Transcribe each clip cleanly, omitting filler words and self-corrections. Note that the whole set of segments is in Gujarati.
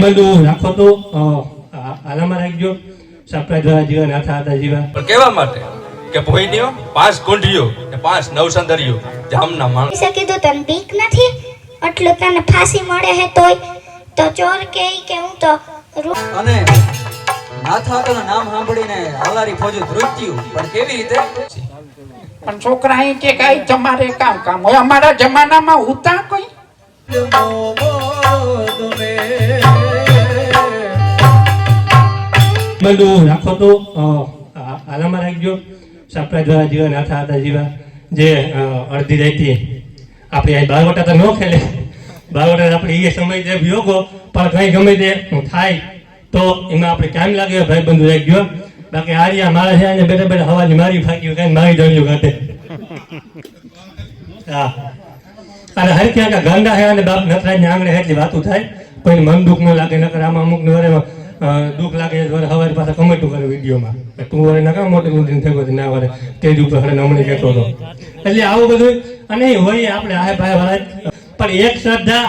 બધું રાખો તો આલામાં રાખજો સપ્રાય દ્વારા જીવા નાથા હતા જીવા પણ કેવા માટે કે ભોયનીઓ 5 ગુંઢીઓ ને 5 નવસંદરીઓ જામના માણસ કીધું તને બીક નથી એટલું તને ફાંસી મળે હે તોય તો ચોર કે હું તો અને નાથાનું નામ સાંભળીને હાલારી ફોજી ધ્રુજ્યું પણ કેવી રીતે પણ છોકરા અહીં કે કઈ તમારે કામ હોય અમારા જમાનામાં ઉતા કોઈ બધું રાખો તો આલામાં રાખજો સપ્રાય દ્વારા જીવા નાથા હતા જીવા જે અડધી રાતી આપણે અહીં બારવટા તો ન ખેલે બારવટા આપણે એ સમય જે યોગો પણ કંઈ ગમે તે થાય તો એમાં આપણે ટાઈમ લાગે ભાઈ બંધુ રાખજો બાકી આર્યા મારા છે અને બેઠા બેઠા હવાની મારી ફાક્યું કઈ મારી દળ્યું કાઢે હા અને હર ક્યાંક ગાંડા છે અને બાપ નટરાજ ને આંગણે એટલી વાતું થાય કોઈ મન દુઃખ ન લાગે નકર આમાં અમુક ને વરે દુઃખ લાગે હવારી પાછા કમેન્ટું કરે વિડીયોમાં તું વરે નકા મોટી મોટી થયો ના વરે તેજ ઉપર હરે નમણી કહેતો હતો એટલે આવું બધું અને હોય આપણે આહે પાહે વાળા પણ એક શ્રદ્ધા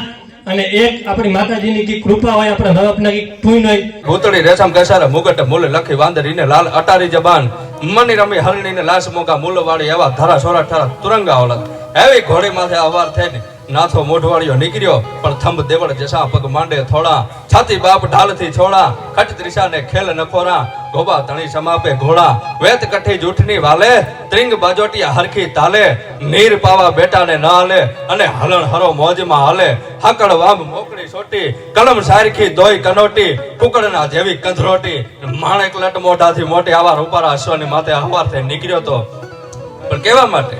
અને એક આપણી માતાજીની કી કૃપા હોય આપણા બાપના કી પૂન હોય ભૂતળી રેશમ કસારા મુગટ મૂલે લખી વાંદરીને લાલ અટારી જબાન મની રમી હરણીને લાશ મોગા મૂલવાળી એવા ધરા સોરા ઠરા તુરંગા ઓલત એવી ઘોડી માથે અવાર થઈને નાથો મોઢવાળીઓ નીકળ્યો પણ થંભ દેવળ જસા પગ માંડે થોડા છાતી બાપ ઢાલથી છોડા ખટ ત્રિષાને ખેલ નખોરા ગોબા તણી સમાપે ઘોડા વેત કઠી જૂઠની વાલે ત્રિંગ બાજોટિયા હરખી તાલે નીર પાવા બેટાને ન હાલે અને હલણ હરો મોજમાં હાલે હાકડ વામ મોકળી સોટી કલમ સારખી દોઈ કનોટી કુકડના જેવી કંધરોટી માણેક લટ મોઢાથી મોટી આવા રૂપારા અશ્વની માથે હવાર થઈ નીકળ્યો તો પણ કેવા માટે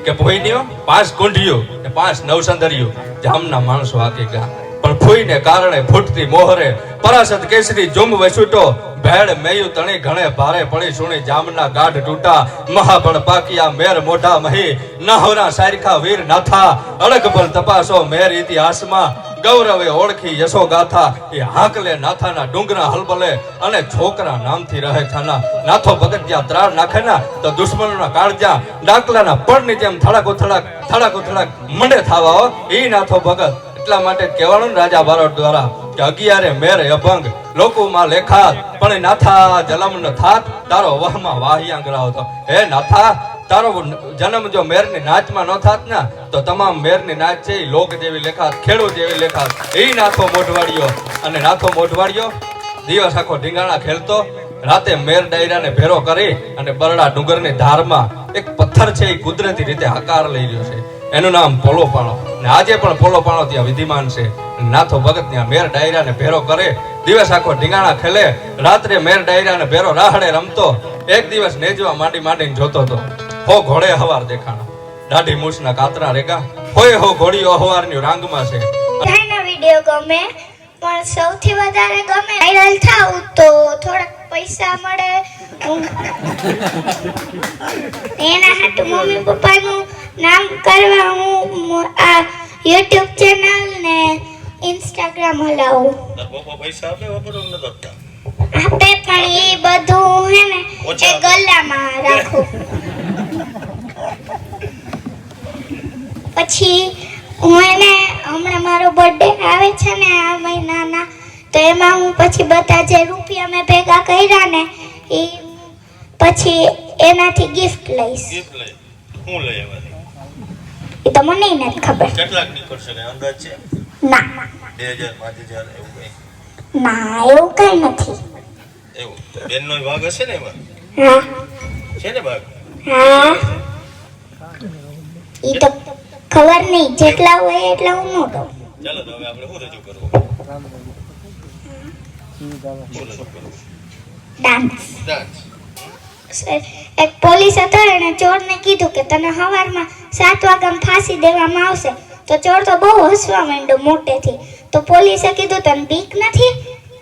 કે ભોયનીઓ 5 ગુંઢીઓ ને 5 નવસંદરીઓ જામના માણસો આકી ગયા પણ ફૂઈને કારણે ફૂટતી મોહરે પરાસત કેસરી ઝુમ વસુટો ભેડ મેયુ તણી ઘણે ભારે પડી સુણી જામના ગાઢ તૂટા મહાબળ પાકિયા મેર મોઢા મહી નહોરા સારખા વીર નાથા અડકબલ તપાસો મેર ઇતિહાસમાં ગૌરવે ઓળખી યશો ગાથા એ હાકલે નાથાના ડુંગરા હલબલે અને છોકરા નામથી રહે થાના નાથો ભગત જ્યાં ત્રાળ નાખે ના તો દુશ્મનોના કાળજા ડાકલાના પડની જેમ થડાકો થડાક મંડે થાવા એ નાથો ભગત એટલા માટે કહેવાનું રાજા બારોટ દ્વારા કે 11 મેર અભંગ લોકોમાં લેખાત પણ નાથા જલમ ન થાત તારો વહમાં વાહિયા ગરાવતો હે નાથા તારો જન્મ જો મેરની નાચમાં ન થાત ને તો તમામ મેરની નાચ છે લોક જેવી લેખાત ખેડૂત જેવી લેખાત એ નાથો મોઢવાડિયો અને નાથો મોઢવાડિયો દિવસ આખો ઢીંગાણા ખેલતો રાતે મેર ડાયરાને ભેરો કરી અને બરડા ડુંગરની ધારમાં એક પથ્થર છે એ કુદરતી રીતે આકાર લઈ રહ્યો છે એનું નામ પોલો પાણો ને આજે પણ પોલો પાણો ત્યાં વિધિમાન છે નાથો ભગત ત્યાં મેર ડાયરાને ભેરો કરે દિવસ આખો ઢીંગાણા ખેલે રાત્રે મેર ડાયરાને ભેરો રાહડે રમતો એક દિવસ નેજવા માંડીને જોતો હતો હો ઘોડે હવાર દેખાણા દાઢી મૂછના કાતરા રેગા હોય હો ઘોડીઓ હવારની રાંગમાં છે બધાના વિડિયો ગમે પણ સૌથી વધારે ગમે વાયરલ થાવ તો થોડાક પૈસા મળે એના હાટુ મમ્મી પપ્પાનું નામ કરવા હું આ YouTube ચેનલ ને Instagram હલાવું પૈસા આપે આપે પણ એ બધું હે ને એ ગલ્લામાં રાખું પછી હું એને હમણાં મારો બર્થડે આવે છે ને આ મહિનાના તો એમાં હું પછી બધા જે રૂપિયા મેં ભેગા કર્યા ને એ પછી એનાથી ગિફ્ટ લઈશ હું લઈ આવવાની એ તો મને નથી ખબર કેટલાક નીકળશે ને અંદાજ છે ના 2000 5000 એવું કઈ ના એવું કઈ નથી એવું બેનનો ભાગ હશે ને એમાં હા છે ને ભાગ હા એ તો ખબર નહીં જેટલા હોય એટલા હું ન દઉં ચાલો તો હવે આપણે શું રજૂ કરવું ડાન્સ એક પોલીસ હતો એને ચોરને કીધું કે તને સવારમાં 7 વાગ્યામાં ફાંસી દેવામાં આવશે તો ચોર તો બહુ હસવા માંડ્યો મોટેથી તો પોલીસે કીધું તને બીક નથી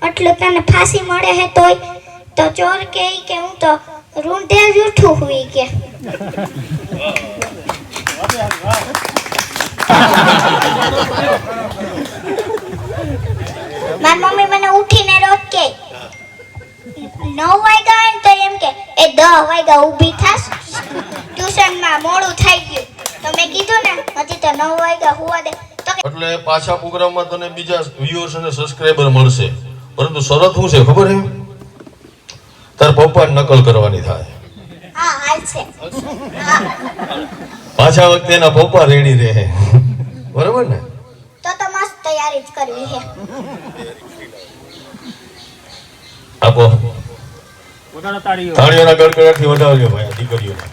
એટલું તને ફાંસી મળે હે તોય તો ચોર કે હું તો રૂંઢે જ ઉઠું હુઈ કે મારી મમ્મી મને ઉઠીને રોજ કે 9 વાગ્યા હોય ને તો એમ કે એ 10 વાગ્યા ઊભી થાસ ટ્યુશનમાં મોડું થઈ ગયું તો મેં કીધું ને હજી તો 9 વાગ્યા હુવા દે એટલે પાછા પ્રોગ્રામમાં તને બીજા વ્યુઅર્સ અને સબસ્ક્રાઇબર મળશે, પરંતુ શરત શું છે ખબર છે? તાર પપ્પા નકલ કરવાની થાય. હા હાલ છે. પાછા વખતે એના પપ્પા રેડી રહે, બરાબર ને? તો મસ્ત તૈયારી જ કરવી છે. આપો તાળીઓના ગડગડાટથી વધાવજો ભાઈ આ દીકરીઓને.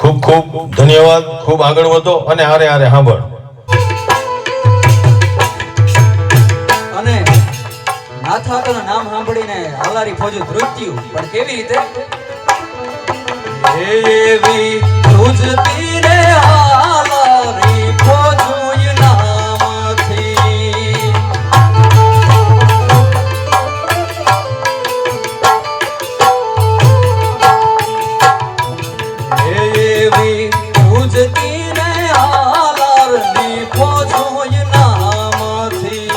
ખૂબ ખૂબ ધન્યવાદ. ખૂબ આગળ વધો અને હારે હારે સાંભળ. અને નાથાનું નામ સાંભળીને હાલારી ફોજુ ધ્રુજ્યું, પણ કેવી રીતે? એવી ધ્રુજતી રે હાલારી ફોજુ નામથી. એવી ધ્રુજતી રે હાલારી ફોજુ નામથી.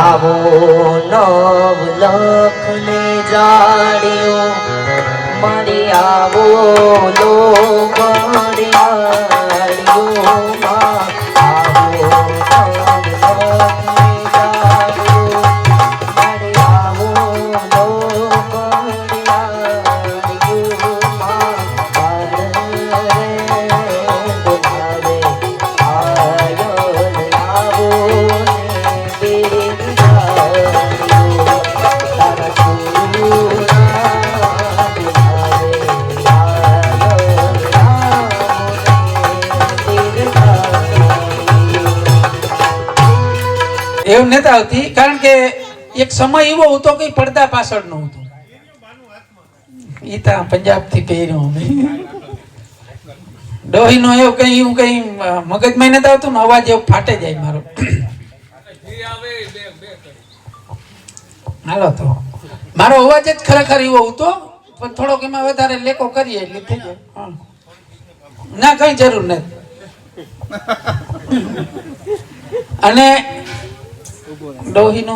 આવો નવ લખને જાડ્યો મારી આવો લો મરિયાળ્યો માં. આવો નવ લખને જાડ્યો મારી આવો લો મરિયાળ્યો માં. બોલાવે આયો આવો એવું નથી આવતી, કારણ કે એક સમય એવો હતો કે પડદા પાછળ નો હતો. ઈ તો પંજાબ થી પહેર્યો અમે ડોહી નો એવું કઈ મગજમાં નથી આવતું ને, અવાજ એવું ફાટે જાય મારો. હાલો તો મારો અવાજ જ ખરેખર એવો હતો, પણ થોડોક એમાં વધારે લેકો કરીએ એટલે થઈ જાય. હા. ના કઈ જરૂર નથી. અને ડોહી નો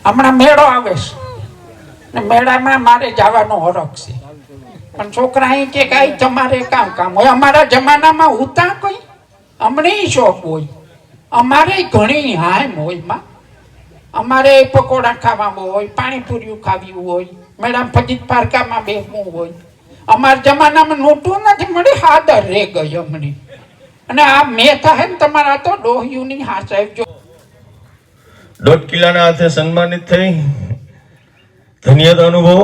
હમણાં મેળો આવે છે ને મેળામાં મારે જવાનો હરખ છે, પણ છોકરા અહીં કે કઈ તમારે કામ હોય. અમારા જમાનામાં ઉતા કોઈ અમને શોખ હોય, અમારે ઘણી હામ હોય માં. અમારે પકોડા ખાવા હોય, પાણીપુરીઓ ખાવી હોય, મેડમ ફજીત પાર્કામાં બેસવું હોય. અમારા જમાનામાં નોટું નથી મળી, હાદર રે ગઈ અમને. અને આ મેં થાય ને તમારા તો ડોહ્યુની હાસાવજો. 1.5 કિલ્લાના હાથે સન્માનિત થઈ ધન્યતા અનુભવો.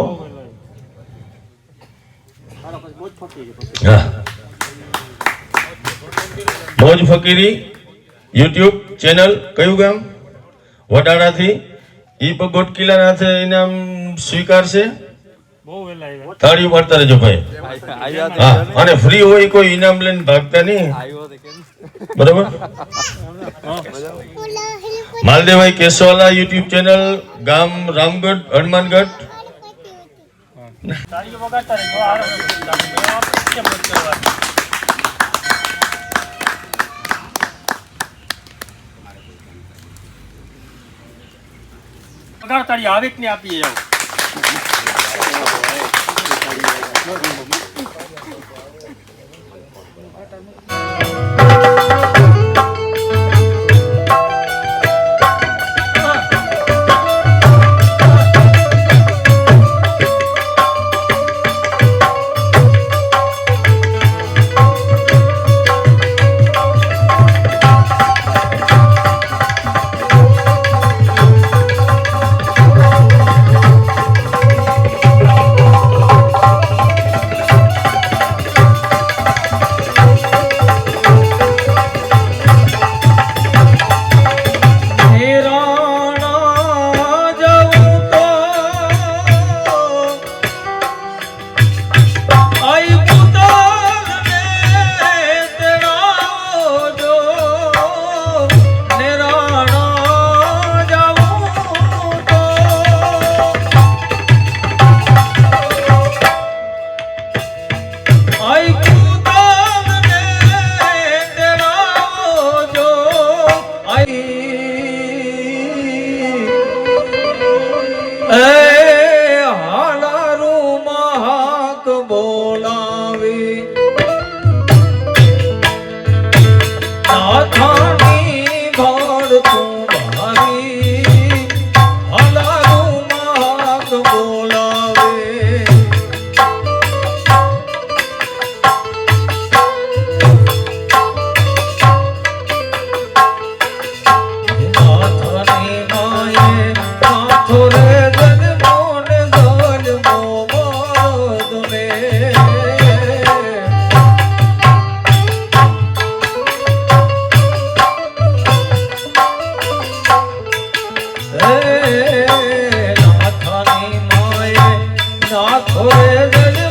હા. મોજ ફકીરી યુટ્યુબ ચેનલ, કયું ગામ? વડાણાથી. ઈ પણ 1.5 કિલ્લાના હાથે ઇનામ સ્વીકારશે. તાળી પાડતા રહેજો ભાઈ. હા, અને ફ્રી હોય કોઈ ઇનામ લઈને ભાગતા નહીં, બરાબર? માલદેવભાઈ કેશવાલા યુટ્યુબ ચેનલ, ગામ રામગઢ, હનુમાનગઢ. તારી આવે કે નહીં આપીએ જાઓ. નાથ રે જજ